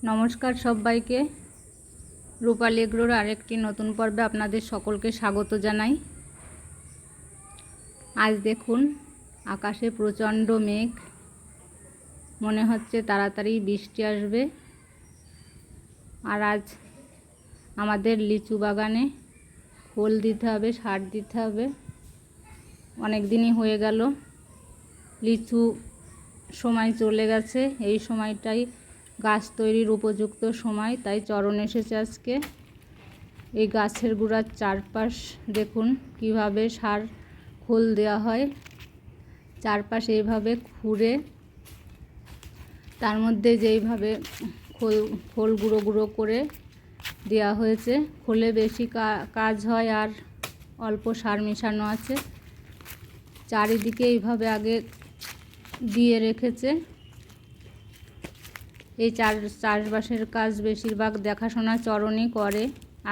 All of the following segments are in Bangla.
নমস্কার সবাইকে, রূপালী এগ্রোর আরেকটি নতুন পর্বে আপনাদের সকলকে স্বাগত জানাই। আজ দেখুন আকাশে প্রচণ্ড মেঘ, মনে হচ্ছে তাড়াতাড়ি বৃষ্টি আসবে। আর আজ আমাদের লিচু বাগানে খোল দিতে হবে, সার দিতে হবে। অনেক দিনই হয়ে গেল, লিচু সময় চলে গেছে। এই সময়টাই গাছ তৈরির উপযুক্ত সময়, তাই চরণ এসেছে আজকে। এই গাছের গোড়ার চারপাশ দেখুন কিভাবে সার খোল দেওয়া হয়। চারপাশ এইভাবে খুঁড়ে তার মধ্যে যেইভাবে খোল গুঁড়ো গুঁড়ো করে দেওয়া হয়েছে। খোলে বেশি কাজ হয় আর অল্প সার মেশানো আছে। চারিদিকে এইভাবে আগে দিয়ে রেখেছে। এই চাষবাসের কাজ বেশিরভাগ দেখাশোনা চরণই করে।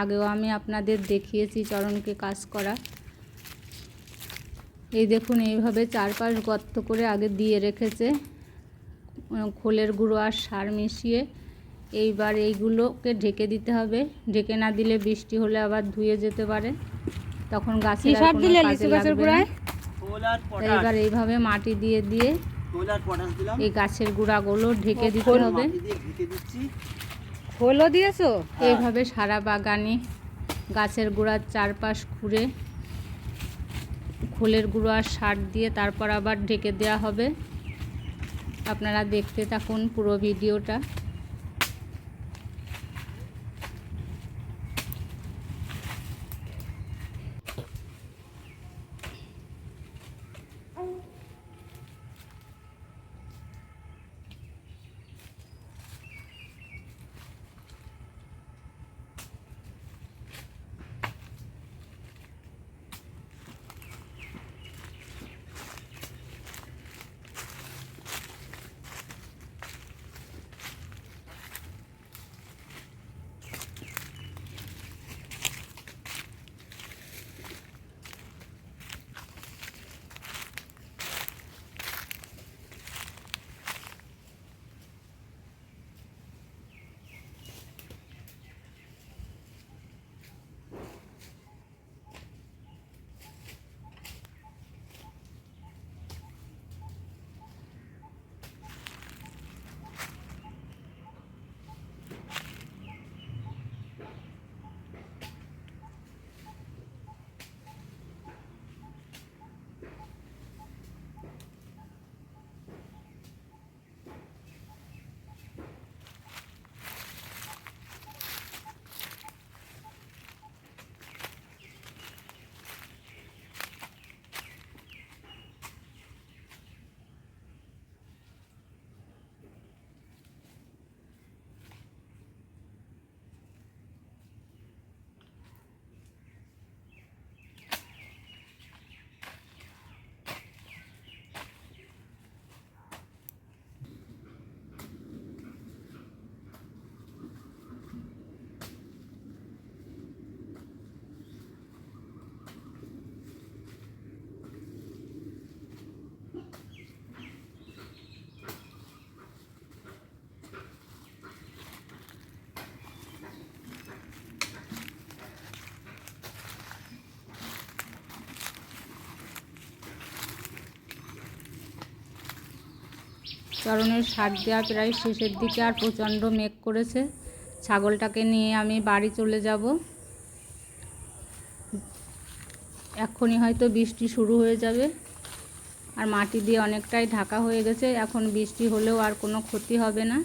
আগেও আমি আপনাদের দেখিয়েছি চরণকে কাজ করা। এই দেখুন এইভাবে চারপাশ গর্ত করে আগে দিয়ে রেখেছে খোলের গুঁড়ো আর সার মিশিয়ে। এইবার এইগুলোকে ঢেকে দিতে হবে। ঢেকে না দিলে বৃষ্টি হলে আবার ধুয়ে যেতে পারে, তখন গাছের আর কোনো কাজে লাগবে না। এইবার এইভাবে মাটি দিয়ে দিয়ে এই গাছের গুঁড়াগুলো ঢেকে দিতে হবে। খোলও দিয়েছো? এইভাবে সারা বাগানে গাছের গোড়ার চারপাশ খুঁড়ে খোলের গুঁড়ো আর সার দিয়ে তারপর আবার ঢেকে দেওয়া হবে। আপনারা দেখতে থাকুন পুরো ভিডিওটা। চরণের সার দেওয়া প্রায় শেষের দিকে, আর প্রচণ্ড মেঘ করেছে। ছাগলটাকে নিয়ে আমি বাড়ি চলে যাব। এখনই হয়তো বৃষ্টি শুরু হয়ে যাবে। আর মাটি দিয়ে অনেকটাই ঢাকা হয়ে গেছে, এখন বৃষ্টি হলেও আর কোনো ক্ষতি হবে না।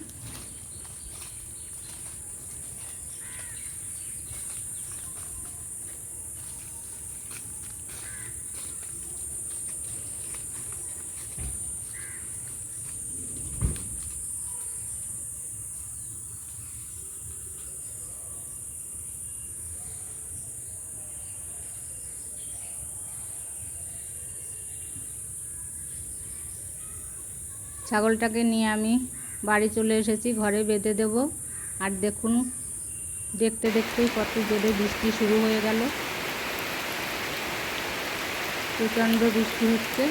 ছাগলটাকে নিয়ে আমি বাড়ি চলে এসেছি, ঘরে বেঁধে দেব। আর দেখুন দেখতে দেখতেই কত জোরে বৃষ্টি শুরু হয়ে গেল। প্রচণ্ড বৃষ্টি হচ্ছে।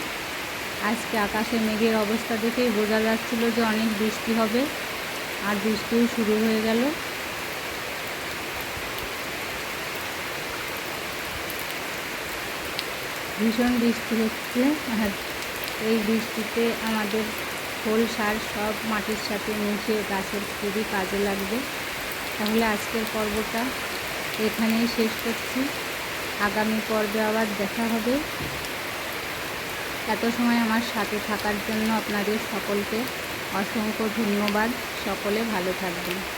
আজকে আকাশে মেঘের অবস্থা দেখেই বোঝা যাচ্ছিল যে অনেক বৃষ্টি হবে। আর বৃষ্টিও শুরু হয়ে গেল। ভীষণ বৃষ্টি হচ্ছে, আর এই বৃষ্টিতে আমাদের খোল সার সব মাটির সাথে মিশে গাছের খুবই কাজে লাগবে। তাহলে আজকের পর্বটা এখানেই শেষ করছি। আগামী পর্বে আবার দেখা হবে। এত সময় আমার সাথে থাকার জন্য আপনাদের সকলকে অসংখ্য ধন্যবাদ। সকলে ভালো থাকবেন।